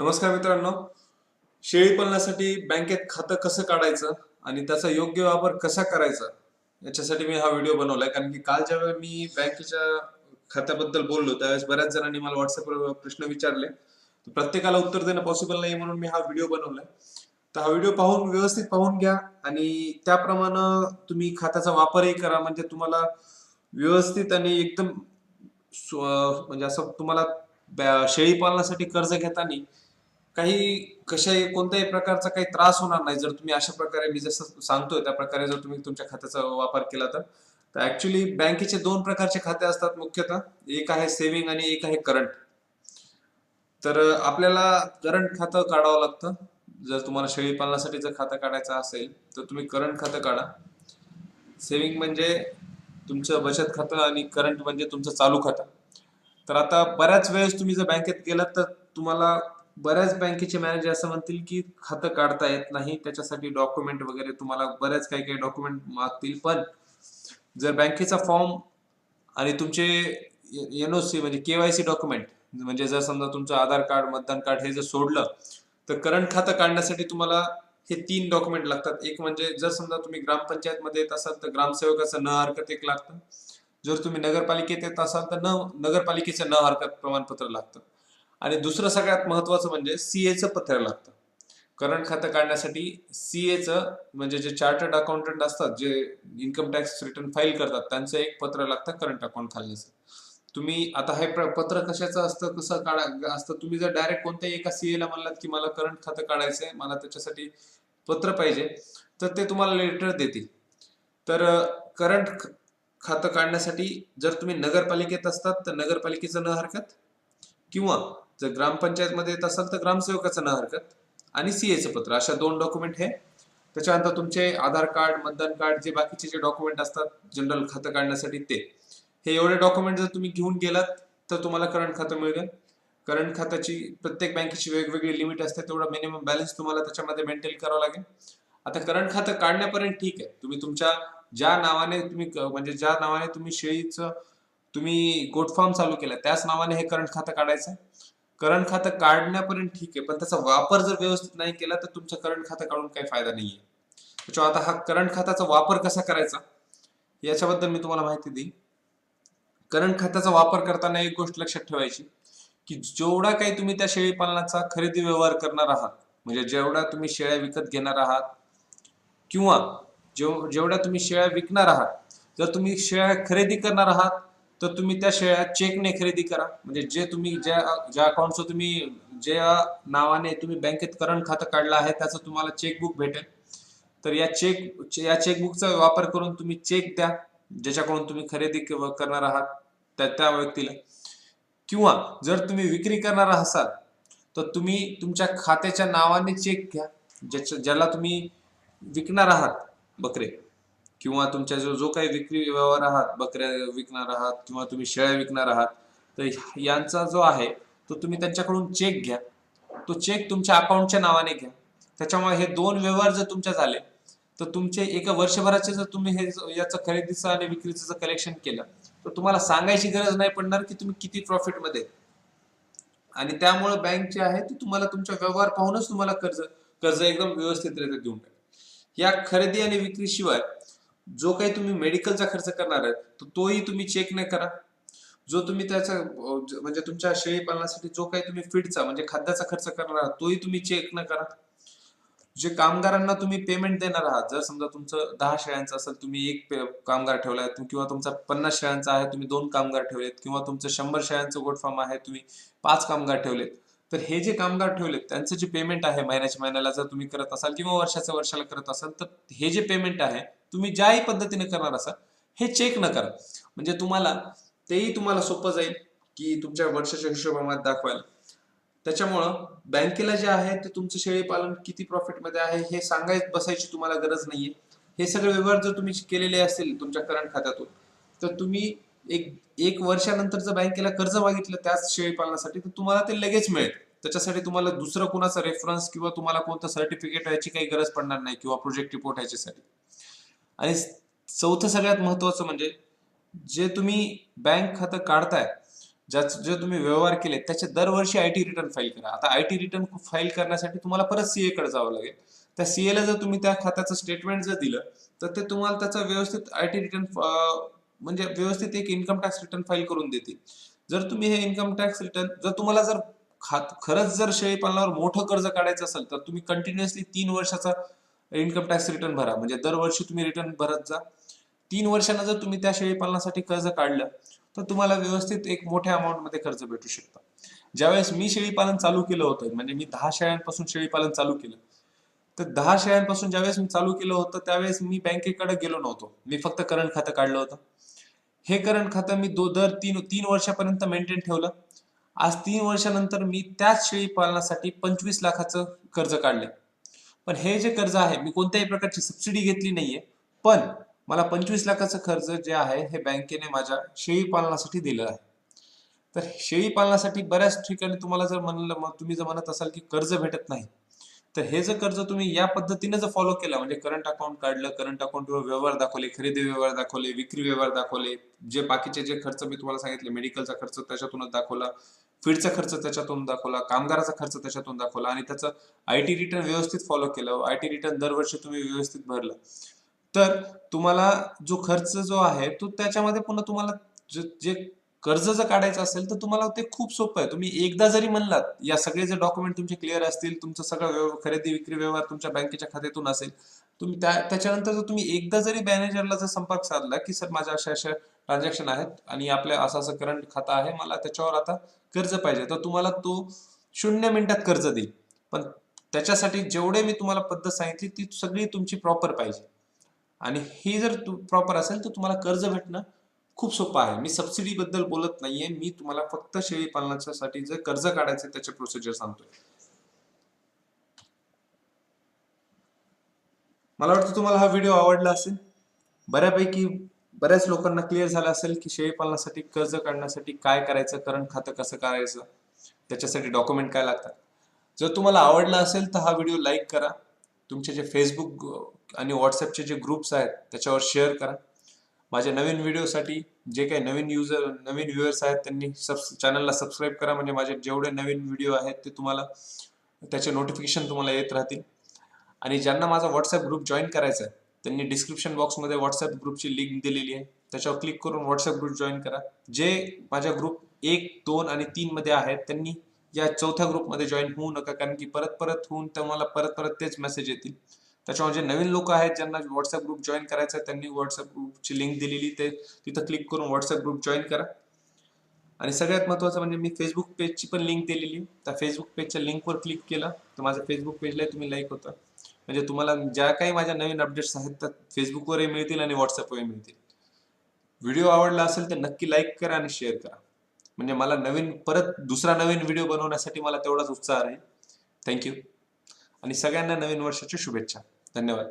नमस्कार मित्रांनो. शेळी पालनासाठी बँकेत खातं कसं काढायचं आणि त्याचा योग्य वापर कसा करायचा याच्यासाठी मी हा व्हिडिओ बनवलाय. कारण की काल ज्यावेळी मी बँकेच्या खात्याबद्दल बोललो त्यावेळेस बऱ्याच जणांनी मला व्हॉट्सअपवर प्रश्न विचारले. प्रत्येकाला उत्तर देणं पॉसिबल नाही म्हणून मी हा व्हिडिओ बनवलाय. तर हा व्हिडिओ पाहून व्यवस्थित पाहून घ्या आणि त्याप्रमाणे तुम्ही खात्याचा वापरही करा. म्हणजे तुम्हाला व्यवस्थित आणि एकदम म्हणजे असं तुम्हाला शेळी पालनासाठी कर्ज घेताना काही कशाही कोणत्याही प्रकारचा काही त्रास होणार नाही जर तुम्ही अशा प्रकारे मी जसं सांगतोय त्या प्रकारे जर तुम्ही तुमच्या खात्याचा वापर केला तर ऍक्च्युली बँकेचे दोन प्रकारचे खाते असतात मुख्यतः. एक आहे सेव्हिंग आणि एक आहे करंट. तर आपल्याला करंट खातं काढावं लागतं. जर तुम्हाला शेळी पालनासाठी जर खातं काढायचं असेल तर तुम्ही करंट खातं काढा. सेव्हिंग म्हणजे तुमचं बचत खातं आणि करंट म्हणजे तुमचं चालू खातं. तर आता बऱ्याच वेळेस तुम्ही जर बँकेत गेलात तर तुम्हाला बऱ्याच बँकेचे मॅनेजर असं म्हणतील की खातं काढता येत नाही, त्याच्यासाठी डॉक्युमेंट वगैरे तुम्हाला बऱ्याच काही काही डॉक्युमेंट मागतील. पण जर बँकेचा फॉर्म आणि तुमचे एनओसी म्हणजे केवायसी डॉक्युमेंट म्हणजे जर समजा तुमचं आधार कार्ड मतदान कार्ड हे जर सोडलं तर करंट खातं काढण्यासाठी तुम्हाला हे तीन डॉक्युमेंट लागतात. एक म्हणजे जर समजा तुम्ही ग्रामपंचायत मध्ये येत असाल तर ग्रामसेवकाचं न हरकत एक लागतं. जर तुम्ही नगरपालिकेत येत असाल तर नगरपालिकेचं न हरकत प्रमाणपत्र लागतं. आणि दुसरं सगळ्यात महत्वाचं म्हणजे सीएचं पत्र लागतं. करंट खातं काढण्यासाठी सीएचं म्हणजे जे चार्टर्ड अकाउंटंट असतात जे इन्कम टॅक्स रिटर्न फाईल करतात त्यांचं एक पत्र लागतं करंट अकाउंट काढण्याचं. तुम्ही आता हे पत्र कशाचं असतं कसं काढा असतं, तुम्ही जर डायरेक्ट कोणत्याही एका सीए ला म्हणलात की मला करंट खातं काढायचंय मला त्याच्यासाठी पत्र पाहिजे तर ते तुम्हाला लेटर देतील. तर करंट खातं काढण्यासाठी जर तुम्ही नगरपालिकेत असतात तर नगरपालिकेचं न हरकत किंवा जर ग्रामपंचायत मध्ये येत असाल तर ग्रामसेवकाचं न हरकत आणि सीएचं पत्र अशा दोन डॉक्युमेंट हे. त्याच्यानंतर तुमचे आधार कार्ड मतदान कार्ड जे बाकीचे जे डॉक्युमेंट असतात जनरल खातं काढण्यासाठी ते हे एवढे डॉक्युमेंट जर तुम्ही घेऊन गेलात तर तुम्हाला करंट खातं मिळेल. करंट खात्याची प्रत्येक बँकेची वेगवेगळी लिमिट असते, तेवढा मिनिमम बॅलन्स तुम्हाला त्याच्यामध्ये मेंटेन करावं लागेल. आता करंट खातं काढण्यापर्यंत ठीक आहे, तुम्ही तुमच्या ज्या नावाने तुम्ही म्हणजे ज्या नावाने तुम्ही शेळीचं तुम्ही गोट फार्म चालू केला त्याच नावाने हे करंट खातं काढायचं. करंट खातं काढण्यापर्यंत ठीक आहे, पण त्याचा वापर जर व्यवस्थित नाही केला तर तुमचं करंट खातं काढून काही फायदा नाहीये. त्याच्यामुळे आता हा करंट खात्याचा वापर कसा करायचा याच्याबद्दल मी तुम्हाला माहिती देईन. करंट खात्याचा वापर करताना एक गोष्ट लक्षात ठेवायची की जेवढा काही तुम्ही त्या शेळी पालनाचा खरेदी व्यवहार करणार आहात म्हणजे जेवढा तुम्ही शेळ्या विकत घेणार आहात किंवा जेवढ्या तुम्ही शेळ्या विकणार आहात, जर तुम्ही शेळ्या खरेदी करणार आहात तर तुम्ही त्या शेळ्या चेकने खरेदी करा. म्हणजे जे तुम्ही ज्या ज्या अकाउंटचं तुम्ही ज्या नावाने तुम्ही बँकेत करंट खातं काढलं आहे त्याचं तुम्हाला चेकबुक भेटेल. तर या चेकबुकचा वापर करून तुम्ही चेक द्या ज्याच्याकडून तुम्ही खरेदी करणार आहात त्या व्यक्तीला. किंवा जर तुम्ही विक्री करणार असाल तर तुम्ही तुमच्या खात्याच्या नावाने चेक घ्या ज्याला तुम्ही विकणार आहात बकरे किंवा तुमच्या जो जो काही विक्री व्यवहार आहात बकऱ्या विकणार आहात किंवा तुम्ही शेळ्या विकणार आहात तर यांचा जो आहे तो तुम्ही त्यांच्याकडून चेक घ्या. तो चेक तुमच्या अकाउंटच्या नावाने घ्या. त्याच्यामुळे हे दोन व्यवहार जर तुमच्या झाले तर तुमचे एका वर्षभराचे जर तुम्ही हे याचं खरेदीचं आणि विक्रीचं जर कलेक्शन केलं तर तुम्हाला सांगायची गरज नाही पडणार की तुम्ही किती प्रॉफिट मध्ये. आणि त्यामुळे बँक जे आहे ती तुम्हाला तुमच्या व्यवहार पाहूनच तुम्हाला कर्ज कर्ज एकदम व्यवस्थितरित्या देऊन टाकेल. या खरेदी आणि विक्री शिवाय जो काही तुम्ही मेडिकलचा खर्च करणार आहे तर तोही तुम्ही चेक न करा. जो तुम्ही त्याचा म्हणजे तुमच्या शेळी पालनासाठी जो काही तुम्ही फीडचा म्हणजे खाद्याचा खर्च करणार आहात तोही तुम्ही चेक न करा. जे कामगारांना तुम्ही पेमेंट देणार आहात जर समजा तुमचं 10 शेळ्यांचं असेल तुम्ही एक कामगार ठेवलाय किंवा तुमचा 50 शेळ्यांचा आहे तुम्ही 2 कामगार ठेवलेत किंवा तुमचं 100 शेळ्यांचं गोट फार्म आहे तुम्ही 5 कामगार ठेवलेत. तर हे जे कामगार ठेवलेत त्यांचं जे पेमेंट आहे महिन्याच्या महिन्याला जर तुम्ही करत असाल किंवा वर्षाच्या वर्षाला करत असाल तर हे जे पेमेंट आहे तुम्ही ज्याही पद्धतीने करणार असाल हे चेक न करा. म्हणजे तुम्हाला तेही तुम्हाला सोपं जाईल की तुमच्या वर्षाच्या हिशोबामध्ये दाखवायला. त्याच्यामुळं बँकेला जे आहे ते तुमचं शेळी पालन किती प्रॉफिट मध्ये आहे हे सांगायच बसायची तुम्हाला गरज नाहीये. हे सगळे व्यवहार जर तुम्ही केलेले असतील तुमच्या करंट खात्यातून तर तुम्ही एक एक वर्षानंतर जर बँकेला कर्ज मागितलं त्याच शेळी पालनासाठी तर तुम्हाला ते लगेच मिळेल. त्याच्यासाठी तुम्हाला दुसरं कोणाचा रेफरन्स किंवा तुम्हाला कोणतं सर्टिफिकेट याची काही गरज पडणार नाही किंवा प्रोजेक्ट रिपोर्ट याच्यासाठी. आणि चौथं सगळ्यात महत्वाचं म्हणजे जे तुम्ही बँक खातं काढताय जे तुम्ही व्यवहार केले त्याचे दरवर्षी आयटी रिटर्न फाईल करा. आता आयटी रिटर्न फाईल करण्यासाठी तुम्हाला परत सीए कडे जावं लागेल. त्या सीए ला जर तुम्ही त्या खात्याचं स्टेटमेंट जर दिलं तर ते तुम्हाला त्याचा व्यवस्थित आयटी रिटर्न म्हणजे व्यवस्थित एक इन्कम टॅक्स रिटर्न फाईल करून देतील. जर तुम्ही हे इन्कम टॅक्स रिटर्न जर तुम्हाला जर खरंच जर शेळी पालनावर मोठं कर्ज काढायचं असेल तर तुम्ही कंटिन्युअसली 3 वर्षाचा इन्कम टॅक्स रिटर्न भरा. म्हणजे दरवर्षी तुम्ही रिटर्न भरत जा. 3 वर्षांना जर तुम्ही त्या शेळी पालनासाठी कर्ज काढलं तर तुम्हाला व्यवस्थित एक मोठ्या अमाऊंट मध्ये कर्ज भेटू शकतं. ज्यावेळेस मी शेळी पालन चालू केलं होतं म्हणजे मी 10 शेळ्यांपासून शेळी पालन चालू केलं, तर 10 शेळ्यांपासून ज्यावेळेस मी चालू केलं होतं त्यावेळेस मी बँकेकडे गेलो नव्हतो. मी फक्त करंट खातं काढलं होतं. हे करंट खातं मी दर तीन वर्षापर्यंत मेंटेन ठेवलं. आज 3 वर्षानंतर मी त्याच शेळी पालनासाठी 25 लाखाचं कर्ज काढले. पण हे जे कर्ज आहे मी कोणत्याही प्रकारची सबसिडी घेतली नाहीये, पण मला 25 लाखाचं कर्ज जे आहे हे बँकेने माझ्या शेळी पालनासाठी दिलं आहे. तर शेळी पालनासाठी बऱ्याच ठिकाणी तुम्हाला जर म्हणलं तुम्ही जर म्हणत असाल की कर्ज भेटत नाही, तर हे जर कर्ज तुम्ही या पद्धतीने जर फॉलो केलं म्हणजे करंट अकाउंट काढलं, करंट अकाउंटवर व्यवहार दाखवले, खरेदी व्यवहार दाखवले, विक्री व्यवहार दाखवले, जे बाकीचे जे खर्च मी तुम्हाला सांगितले मेडिकलचा खर्च त्याच्यातूनच दाखवला, फीडचा खर्च त्याच्यातून दाखवला, कामगाराचा खर्च त्याच्यातून दाखवला आणि त्याचं आयटी रिटर्न व्यवस्थित फॉलो केलं, आयटी रिटर्न दरवर्षी तुम्ही व्यवस्थित भरलं, तर तुम्हाला जो खर्च जो आहे तो त्याच्यामध्ये पुन्हा तुम्हाला जे कर्ज जर काढायचं असेल तर तुम्हाला ते खूप सोपं आहे. तुम्ही एकदा जरी म्हणलात या सगळे जे डॉक्युमेंट तुमचे क्लिअर असतील, तुमचं सगळं खरेदी विक्री व्यवहार तुमच्या बँकेच्या खात्यातून असेल, तुम्ही त्याच्यानंतर जर तुम्ही एकदा जरी मॅनेजरला जर संपर्क साधला की सर माझ्या अशा अशा ट्रान्झॅक्शन आहेत आणि आपल्या असं असं करंट खातं आहे, मला त्याच्यावर आता कर्ज पाहिजे, तर तुम्हाला तो 0 मिनिटात कर्ज देईल. पण त्याच्यासाठी जेवढे मी तुम्हाला पद्धत सांगितली ती सगळी तुमची प्रॉपर पाहिजे आणि ही जर प्रॉपर असेल तर तुम्हाला कर्ज भेटणं खूप सोपं आहे. मी सबसिडी बद्दल बोलत नाहीये, मी तुम्हाला फक्त शेळी पालनासाठी जे कर्ज काढायचे त्याचे प्रोसिजर सांगतोय. मला वाटतं तुम्हाला हा व्हिडिओ आवडला असेल. बऱ्यापैकी बऱ्याच लोकांना क्लिअर झालं असेल की शेळी पालनासाठी कर्ज काढण्यासाठी काय करायचं, करंट खातं कसं करायचं, त्याच्यासाठी डॉक्युमेंट काय लागतात. जर तुम्हाला आवडला असेल तर हा व्हिडिओ लाईक करा. तुमचे जे फेसबुक आणि व्हॉट्सअपचे जे ग्रुप्स आहेत त्याच्यावर शेअर करा. माझ्या नवीन व्हिडिओसाठी जे काही नवीन व्ह्युअर्स आहेत त्यांनी चॅनलला सबस्क्राईब करा. म्हणजे माझे जेवढे नवीन व्हिडिओ आहेत ते तुम्हाला त्याचे नोटिफिकेशन तुम्हाला येत राहतील. आणि ज्यांना माझा व्हॉट्सअप ग्रुप जॉईन करायचा आहे त्यांनी डिस्क्रिप्शन बॉक्समध्ये व्हॉट्सअप ग्रुपची लिंक दिलेली आहे, त्याच्यावर क्लिक करून व्हॉट्सअप ग्रुप जॉईन करा. जे माझ्या ग्रुप 1, 2 आणि 3 मध्ये आहेत त्यांनी या 4थ्या ग्रुपमध्ये जॉईन होऊ नका, कारण की परत परत होऊन तुम्हाला परत परत तेच मेसेज येतील. त्याच्यामुळे जे नवीन लोक आहेत ज्यांना व्हॉट्सअप ग्रुप जॉईन करायचा आहे त्यांनी व्हॉट्सअप ग्रुपची लिंक दिलेली ते तिथं क्लिक करून व्हॉट्सअप ग्रुप जॉईन करा. आणि सगळ्यात महत्त्वाचं म्हणजे मी फेसबुक पेजची पण लिंक दिलेली, त्या फेसबुक पेजच्या लिंकवर क्लिक केलं तर माझ्या फेसबुक पेजला तुम्ही लाईक होता. म्हणजे तुम्हाला ज्या काही माझ्या नवीन अपडेट्स आहेत त्या फेसबुकवरही मिळतील आणि व्हॉट्सअपवरही मिळतील. व्हिडिओ आवडला असेल तर नक्की लाईक करा आणि शेअर करा. म्हणजे मला परत दुसरा नवीन व्हिडिओ बनवण्यासाठी मला तेवढाच उत्साह आहे. थँक्यू आणि सगळ्यांना नवीन वर्षाच्या शुभेच्छा. धन्यवाद.